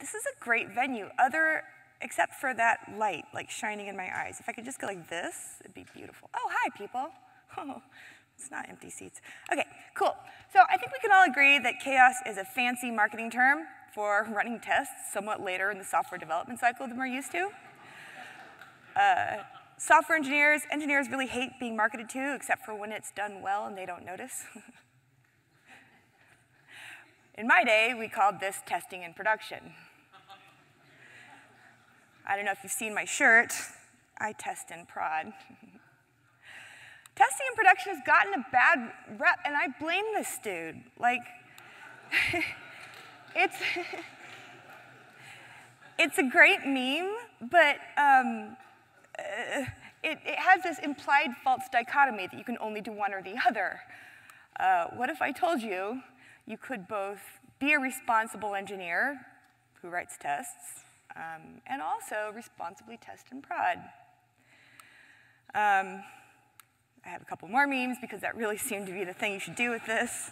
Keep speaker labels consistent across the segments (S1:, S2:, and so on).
S1: this is a great venue, except for that light, like shining in my eyes. If I could just go like this, it'd be beautiful. Oh, hi, people. Oh, it's not empty seats. Okay, cool. So I think we can all agree that chaos is a fancy marketing term for running tests somewhat later in the software development cycle than we're used to. Software engineers really hate being marketed to, except for when it's done well and they don't notice. In my day, we called this testing in production. I don't know if you've seen my shirt. I test in prod. Testing in production has gotten a bad rep, and I blame this dude. Like, it's a great meme, but it has this implied false dichotomy that you can only do one or the other. What if I told you you could both be a responsible engineer who writes tests and also responsibly test in prod? I have a couple more memes because that really seemed to be the thing you should do with this.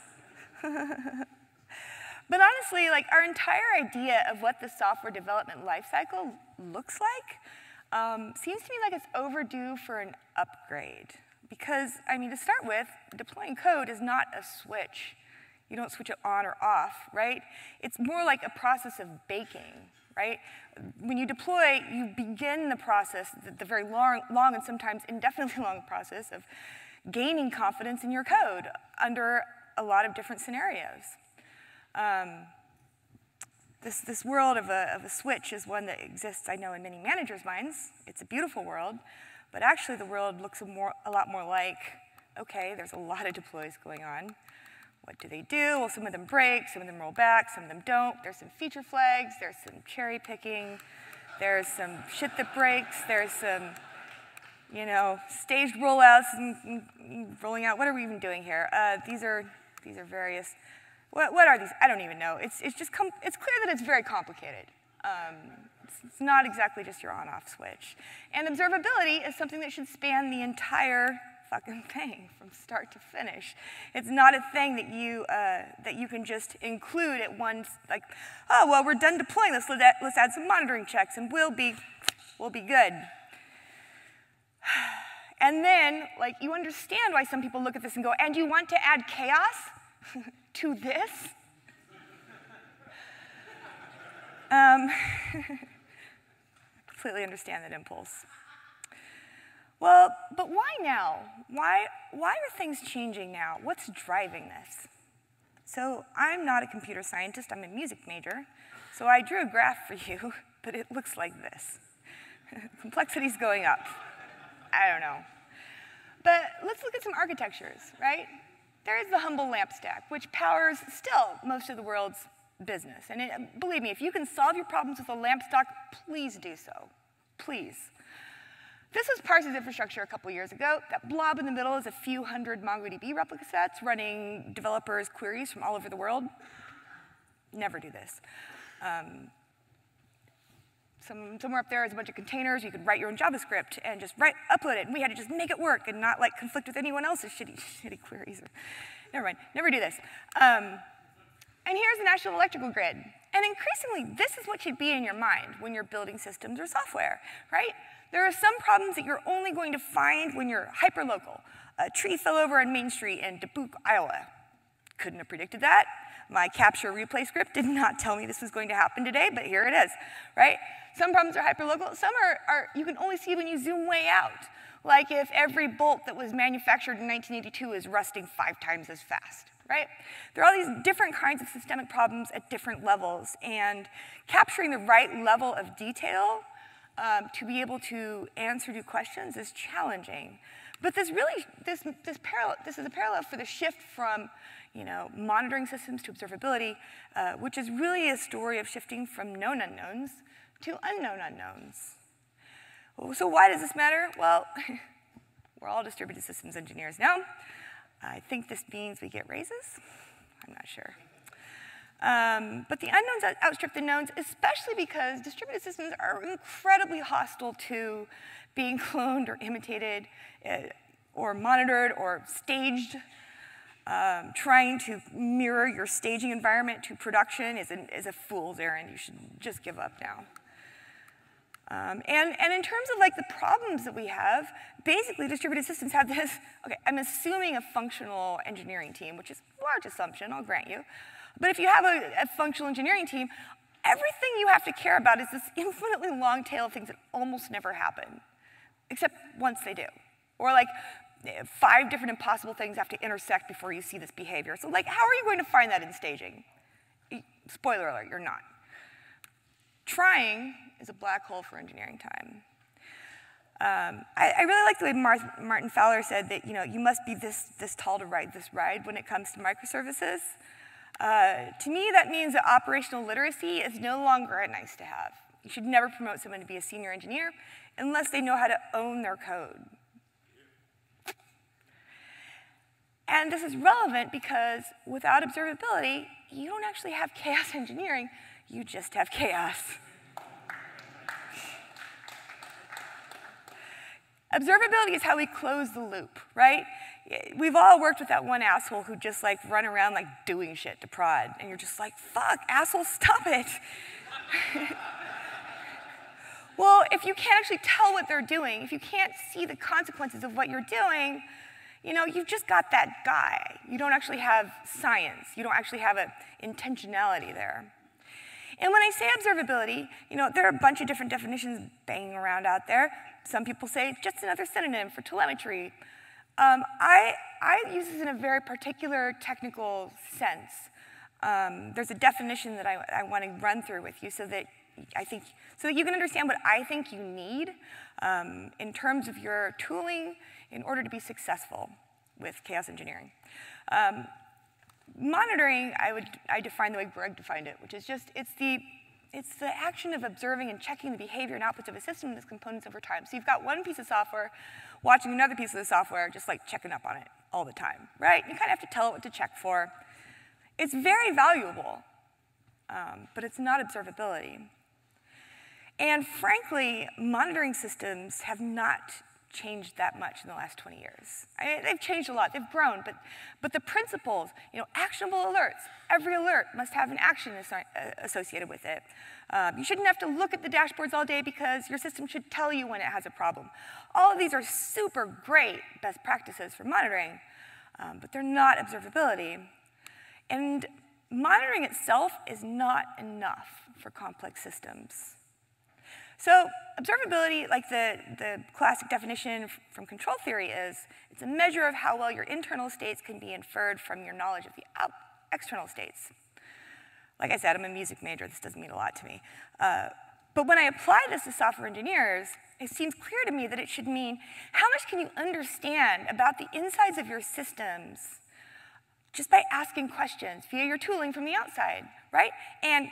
S1: But honestly, like, our entire idea of what the software development lifecycle looks like seems to me like it's overdue for an upgrade. Because, I mean, to start with, deploying code is not a switch. You don't switch it on or off, right? It's more like a process of baking, right? When you deploy, you begin the process, the very long and sometimes indefinitely long process of gaining confidence in your code under a lot of different scenarios. This world of a switch is one that exists, I know, in many managers' minds. It's a beautiful world, but actually the world looks a lot more like, okay, there's a lot of deploys going on. What do they do? Well, some of them break, some of them roll back, some of them don't. There's some feature flags, there's some cherry picking, there's some shit that breaks, there's some, you know, staged rollouts and rolling out. What are we even doing here? These are various. What are these? I don't even know. It's clear that it's very complicated. It's not exactly just your on-off switch. And observability is something that should span the entire fucking thing from start to finish. It's not a thing that you can just include at once, like, oh, well, we're done deploying this. Let's add some monitoring checks, and we'll be good. And then, like, you understand why some people look at this and go, and you want to add chaos to this? Completely understand that impulse. Well, but why now? Why are things changing now? What's driving this? So I'm not a computer scientist, I'm a music major. So I drew a graph for you, but it looks like this. Complexity's going up. I don't know. But let's look at some architectures, right? There is the humble lamp stack, which powers still most of the world's business. And believe me, if you can solve your problems with a lamp stack, please do so. Please. This was Parsons infrastructure a couple years ago. That blob in the middle is a few hundred MongoDB replica sets running developers' queries from all over the world. Never do this. Somewhere up there is a bunch of containers. You could write your own JavaScript and just upload it. And we had to just make it work and not like conflict with anyone else's shitty queries. Never mind. Never do this. And here's the national electrical grid. And increasingly, this is what should be in your mind when you're building systems or software, right? There are some problems that you're only going to find when you're hyperlocal. A tree fell over on Main Street in Dubuque, Iowa. Couldn't have predicted that. My capture replay script did not tell me this was going to happen today, but here it is, right? Some problems are hyperlocal. Some are you can only see when you zoom way out. Like if every bolt that was manufactured in 1982 is rusting 5 times as fast, right? There are all these different kinds of systemic problems at different levels, and capturing the right level of detail to be able to answer to questions is challenging. But this is a parallel for the shift from, you know, monitoring systems to observability, which is really a story of shifting from known unknowns to unknown unknowns. So why does this matter? Well, we're all distributed systems engineers now. I think this means we get raises. I'm not sure. But the unknowns outstrip the knowns, especially because distributed systems are incredibly hostile to being cloned or imitated or monitored or staged. Trying to mirror your staging environment to production is a fool's errand. You should just give up now. And in terms of like the problems that we have, basically distributed systems have this, okay, I'm assuming a functional engineering team, which is a large assumption, I'll grant you. But if you have a functional engineering team, everything you have to care about is this infinitely long tail of things that almost never happen, except once they do. Or like 5 different impossible things have to intersect before you see this behavior. So like, how are you going to find that in staging? Spoiler alert, you're not. Trying is a black hole for engineering time. I really like the way Martin Fowler said that you must be this tall to ride this ride when it comes to microservices. To me, that means that operational literacy is no longer a nice to have. You should never promote someone to be a senior engineer unless they know how to own their code. And this is relevant because without observability, you don't actually have chaos engineering, you just have chaos. Observability is how we close the loop, right? We've all worked with that one asshole who just like run around like doing shit to prod, and you're just like, fuck, asshole, stop it. Well, if you can't actually tell what they're doing, if you can't see the consequences of what you're doing, you've just got that guy. You don't actually have science. You don't actually have an intentionality there. And when I say observability, there are a bunch of different definitions banging around out there. Some people say it's just another synonym for telemetry. I use this in a very particular technical sense. There's a definition that I want to run through with you so that you can understand what I think you need in terms of your tooling in order to be successful with chaos engineering. Monitoring, I define the way Greg defined it, which is just, it's the action of observing and checking the behavior and outputs of a system and its components over time. So you've got one piece of software watching another piece of the software, just like checking up on it all the time, right? You kind of have to tell it what to check for. It's very valuable, but it's not observability. And frankly, monitoring systems have not changed that much in the last 20 years. They've changed a lot, they've grown, but the principles, actionable alerts, every alert must have an action associated with it. You shouldn't have to look at the dashboards all day because your system should tell you when it has a problem. All of these are super great best practices for monitoring, but they're not observability. And monitoring itself is not enough for complex systems. So observability, like the classic definition from control theory is, it's a measure of how well your internal states can be inferred from your knowledge of the external states. Like I said, I'm a music major. This doesn't mean a lot to me. But when I apply this to software engineers, it seems clear to me that it should mean, how much can you understand about the insides of your systems just by asking questions via your tooling from the outside, right? And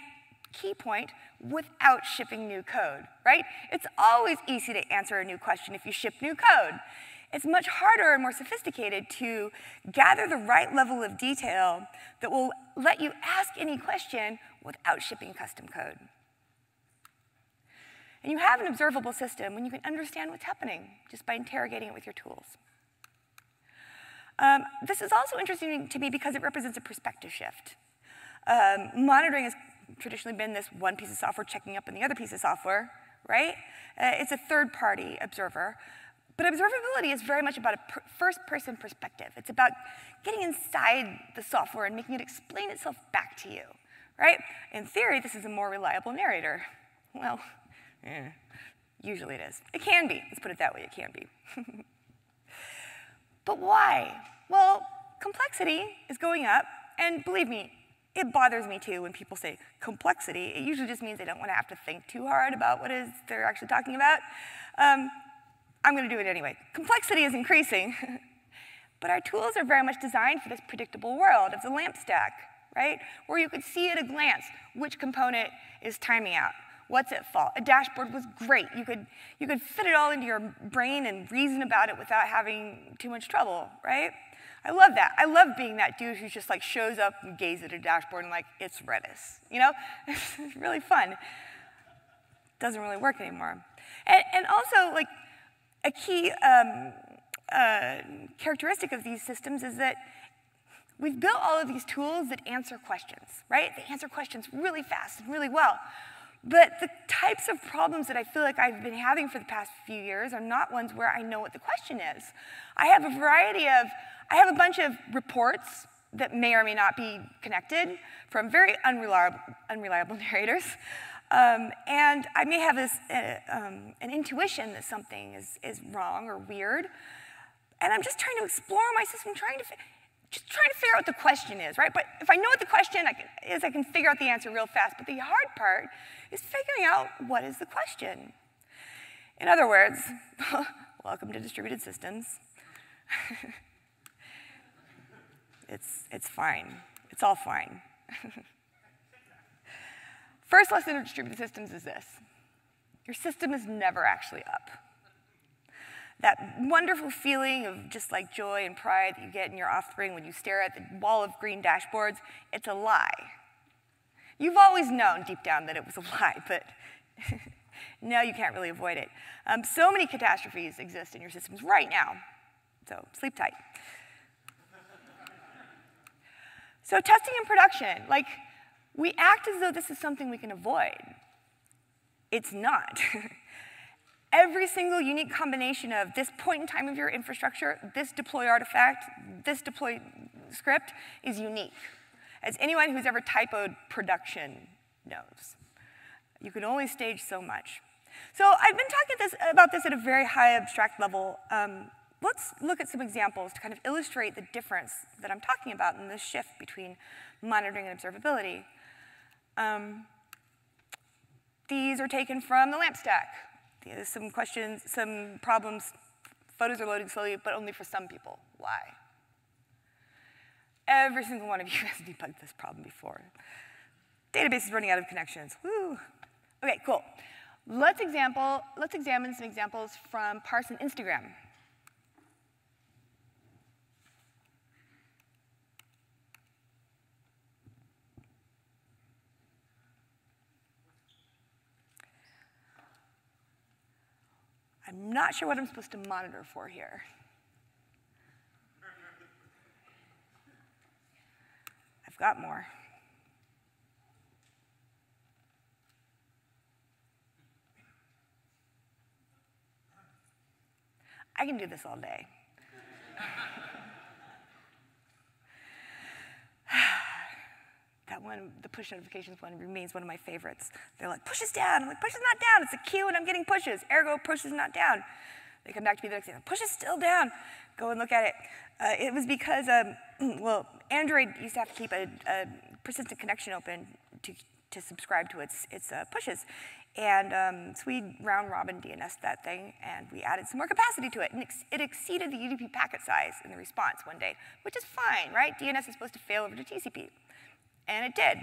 S1: key point, without shipping new code, right? It's always easy to answer a new question if you ship new code. It's much harder and more sophisticated to gather the right level of detail that will let you ask any question without shipping custom code. And you have an observable system when you can understand what's happening just by interrogating it with your tools. This is also interesting to me because it represents a perspective shift. Monitoring has traditionally been this one piece of software checking up on the other piece of software, right? It's a third-party observer. But observability is very much about a first-person perspective. It's about getting inside the software and making it explain itself back to you, right? In theory, this is a more reliable narrator. Well, usually it is. It can be. Let's put it that way. It can be. But why? Well, complexity is going up, and believe me, it bothers me too when people say complexity. It usually just means they don't want to have to think too hard about what it is they're actually talking about. I'm going to do it anyway. Complexity is increasing, but our tools are very much designed for this predictable world of the LAMP stack, right? Where you could see at a glance which component is timing out, what's at fault. A dashboard was great. You could fit it all into your brain and reason about it without having too much trouble, right? I love that. I love being that dude who just like shows up and gazes at a dashboard and like, it's Redis, It's really fun. Doesn't really work anymore. And also, like, a key characteristic of these systems is that We've built all of these tools that answer questions, right? They answer questions really fast and really well. But the types of problems that I feel like I've been having for the past few years are not ones where I know what the question is. I have a bunch of reports that may or may not be connected from very unreliable narrators. And I may have an intuition that something is wrong or weird. And I'm just trying to explore my system, just trying to figure out what the question is, right? But if I know what the question is, I can figure out the answer real fast. But the hard part is figuring out what is the question. In other words, welcome to distributed systems. It's fine. It's all fine. First lesson of distributed systems is this. Your system is never actually up. That wonderful feeling of just like joy and pride that you get in your offspring when you stare at the wall of green dashboards, it's a lie. You've always known deep down that it was a lie, but now you can't really avoid it. So many catastrophes exist in your systems right now, so sleep tight. So testing in production, like we act as though this is something we can avoid. It's not. Every single unique combination of this point in time of your infrastructure, this deploy artifact, this deploy script is unique. As anyone who's ever typoed production knows. You can only stage so much. So I've been talking about this at a very high abstract level. Let's look at some examples to kind of illustrate the difference that I'm talking about in this shift between monitoring and observability. These are taken from the LAMP stack. Some questions, some problems, photos are loading slowly, but only for some people. Why? Every single one of you has debugged this problem before. Database is running out of connections. Woo. Okay, cool. Let's examine some examples from parse and Instagram. I'm not sure what I'm supposed to monitor for here. I've got more. I can do this all day. That one, the push notifications one, remains one of my favorites. They're like, push is down. I'm like, push is not down. It's a queue and I'm getting pushes. Ergo, push is not down. They come back to me the next day. Push is still down. Go and look at it. It was because, well, Android used to have to keep a persistent connection open to subscribe to its pushes. And so we round robin DNS'd that thing, and we added some more capacity to it. And it exceeded the UDP packet size in the response one day, which is fine, right? DNS is supposed to fail over to TCP. And it did,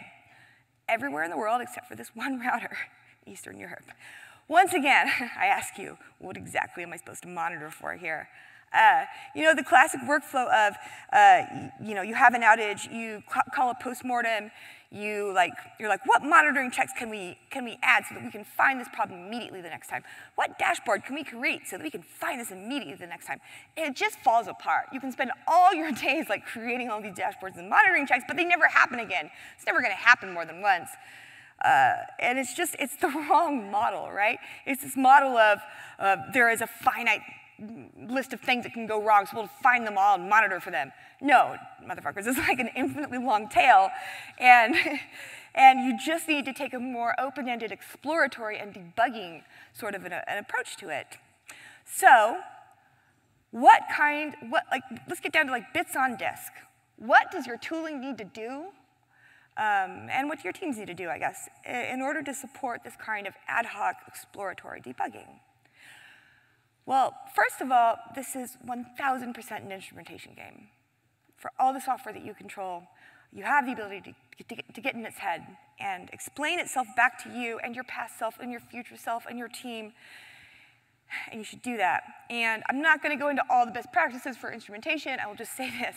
S1: everywhere in the world except for this one router, Eastern Europe. Once again, I ask you, what exactly am I supposed to monitor for here? You know, the classic workflow of, you have an outage, you call a postmortem, you're like, what monitoring checks can we add so that we can find this problem immediately the next time? What dashboard can we create so that we can find this immediately the next time? It just falls apart. You can spend all your days like creating all these dashboards and monitoring checks, but they never happen again. It's never going to happen more than once. And it's the wrong model, right? It's this model of there is a finite list of things that can go wrong, so we'll find them all and monitor for them. No, motherfuckers, it's like an infinitely long tail, and you just need to take a more open-ended exploratory and debugging sort of an approach to it. So, let's get down to like bits on disk. What does your tooling need to do, and what do your teams need to do, I guess, in order to support this kind of ad hoc exploratory debugging? Well, first of all, this is 1,000% an instrumentation game. For all the software that you control, you have the ability to get in its head and explain itself back to you and your past self and your future self and your team, and you should do that. And I'm not going to go into all the best practices for instrumentation. I will just say this.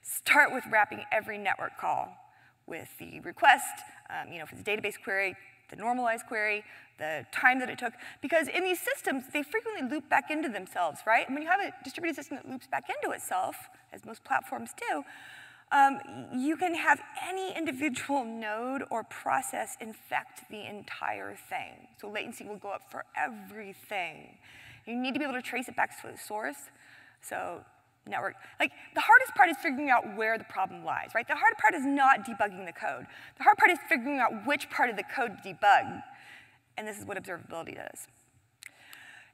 S1: Start with wrapping every network call with the request, for the database query, the normalized query, the time that it took, because in these systems, they frequently loop back into themselves, right? And when you have a distributed system that loops back into itself, as most platforms do, You can have any individual node or process infect the entire thing. So latency will go up for everything. You need to be able to trace it back to the source. So network, like the hardest part is figuring out where the problem lies, right? The hard part is not debugging the code. The hard part is figuring out which part of the code to debug. And this is what observability does.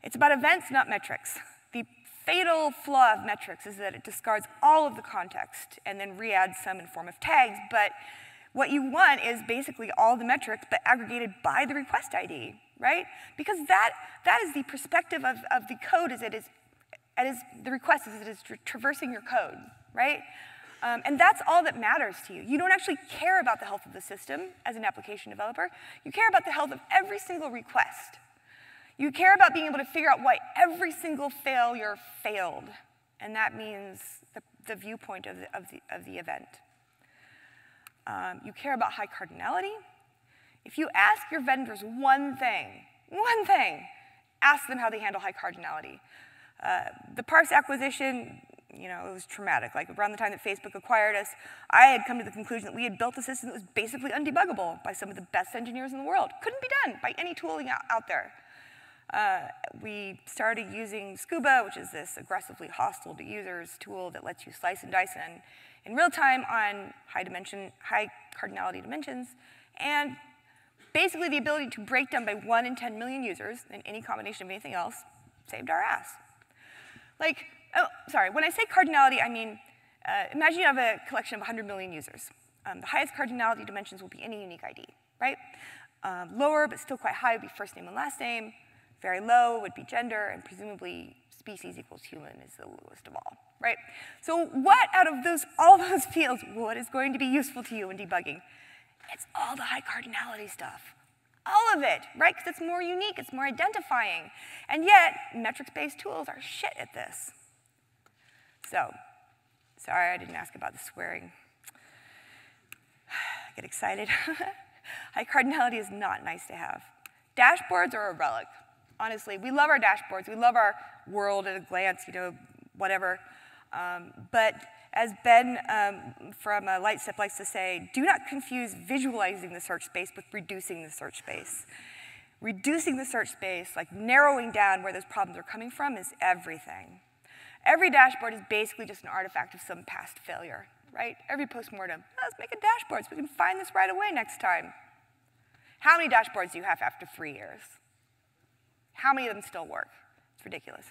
S1: It's about events, not metrics. The fatal flaw of metrics is that it discards all of the context and then re-adds some in form of tags, but what you want is basically all the metrics, but aggregated by the request ID, right? Because that is the perspective of the code as the request as it is traversing your code, right? And that's all that matters to you. You don't actually care about the health of the system as an application developer. You care about the health of every single request. You care about being able to figure out why every single failure failed, and that means the viewpoint of the event. You care about high cardinality. If you ask your vendors one thing, ask them how they handle high cardinality. The Parse acquisition, you know, it was traumatic. Like around the time that Facebook acquired us, I had come to the conclusion that we had built a system that was basically undebuggable by some of the best engineers in the world. Couldn't be done by any tooling out there. We started using Scuba, which is this aggressively hostile to users tool that lets you slice and dice in real time on high cardinality dimensions, and basically the ability to break down by 1 in 10 million users in any combination of anything else saved our ass. Like, oh, sorry, when I say cardinality, I mean, imagine you have a collection of 100 million users. The highest cardinality dimensions will be any unique ID, right? Lower, but still quite high, would be first name and last name. Very low would be gender, and presumably species equals human is the lowest of all, right? So what out of all those fields, what is going to be useful to you in debugging? It's all the high cardinality stuff. All of it, right? Because it's more unique, it's more identifying. And yet, metrics-based tools are shit at this. So, sorry I didn't ask about the swearing. I get excited. High cardinality is not nice to have. Dashboards are a relic. Honestly, we love our dashboards. We love our world at a glance, you know, whatever. But as Ben from Lightstep likes to say, do not confuse visualizing the search space with reducing the search space. Reducing the search space, like narrowing down where those problems are coming from, is everything. Every dashboard is basically just an artifact of some past failure, right? Every postmortem, let's make a dashboard so we can find this right away next time. How many dashboards do you have after 3 years? How many of them still work? It's ridiculous.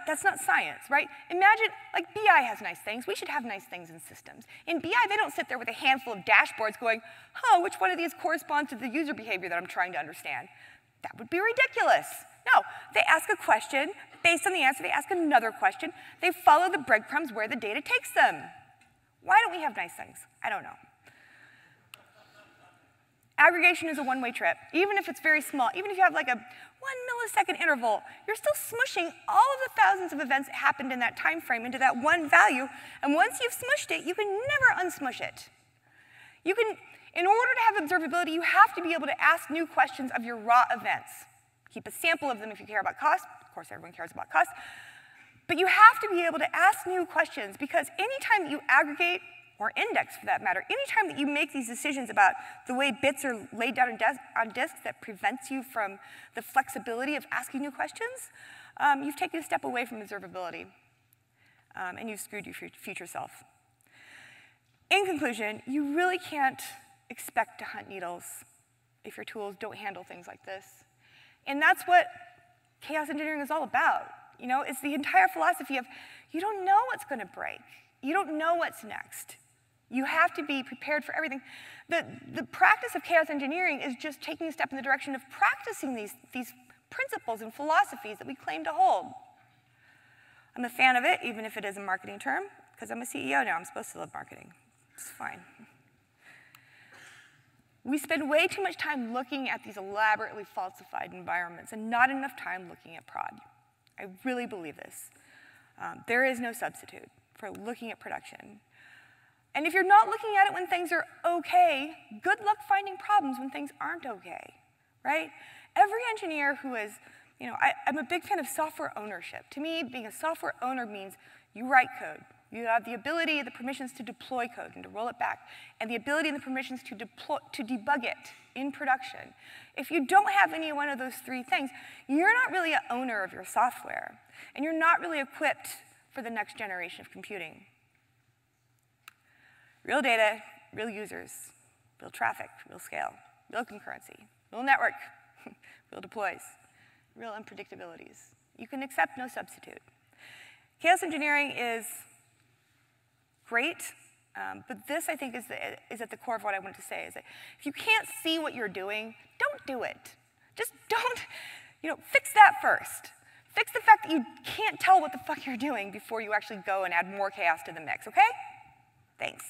S1: That's not science, right? Imagine, like BI has nice things. We should have nice things in systems. In BI, they don't sit there with a handful of dashboards going, oh, which one of these corresponds to the user behavior that I'm trying to understand? That would be ridiculous. No, they ask a question. Based on the answer, they ask another question. They follow the breadcrumbs where the data takes them. Why don't we have nice things? I don't know. Aggregation is a one-way trip, even if it's very small. Even if you have like a 1 millisecond interval, you're still smushing all of the thousands of events that happened in that time frame into that one value, and once you've smushed it, you can never unsmush it. In order to have observability, you have to be able to ask new questions of your raw events. Keep a sample of them if you care about cost. Of course, everyone cares about cost. But you have to be able to ask new questions, because anytime that you aggregate, or index for that matter, anytime that you make these decisions about the way bits are laid down on disk that prevents you from the flexibility of asking new questions, you've taken a step away from observability, and you've screwed your future self. In conclusion, you really can't expect to hunt needles if your tools don't handle things like this. And that's what chaos engineering is all about. You know, it's the entire philosophy of you don't know what's going to break. You don't know what's next. You have to be prepared for everything. The practice of chaos engineering is just taking a step in the direction of practicing these principles and philosophies that we claim to hold. I'm a fan of it, even if it is a marketing term, because I'm a CEO now. I'm supposed to love marketing. It's fine. We spend way too much time looking at these elaborately falsified environments and not enough time looking at prod. I really believe this. There is no substitute for looking at production. And if you're not looking at it when things are okay, good luck finding problems when things aren't okay, right? Every engineer who is, you know, I'm a big fan of software ownership. To me, being a software owner means you write code, You have the ability and the permissions to deploy code and to roll it back, and the ability and the permissions to debug it in production. If you don't have any one of those three things, you're not really an owner of your software, and you're not really equipped for the next generation of computing. Real data, real users, real traffic, real scale, real concurrency, real network, real deploys, real unpredictabilities. You can accept no substitute. Chaos engineering is great, but this, I think, is at the core of what I wanted to say, is that if you can't see what you're doing, don't do it. Just don't, fix that first. Fix the fact that you can't tell what the fuck you're doing before you actually go and add more chaos to the mix, okay? Thanks.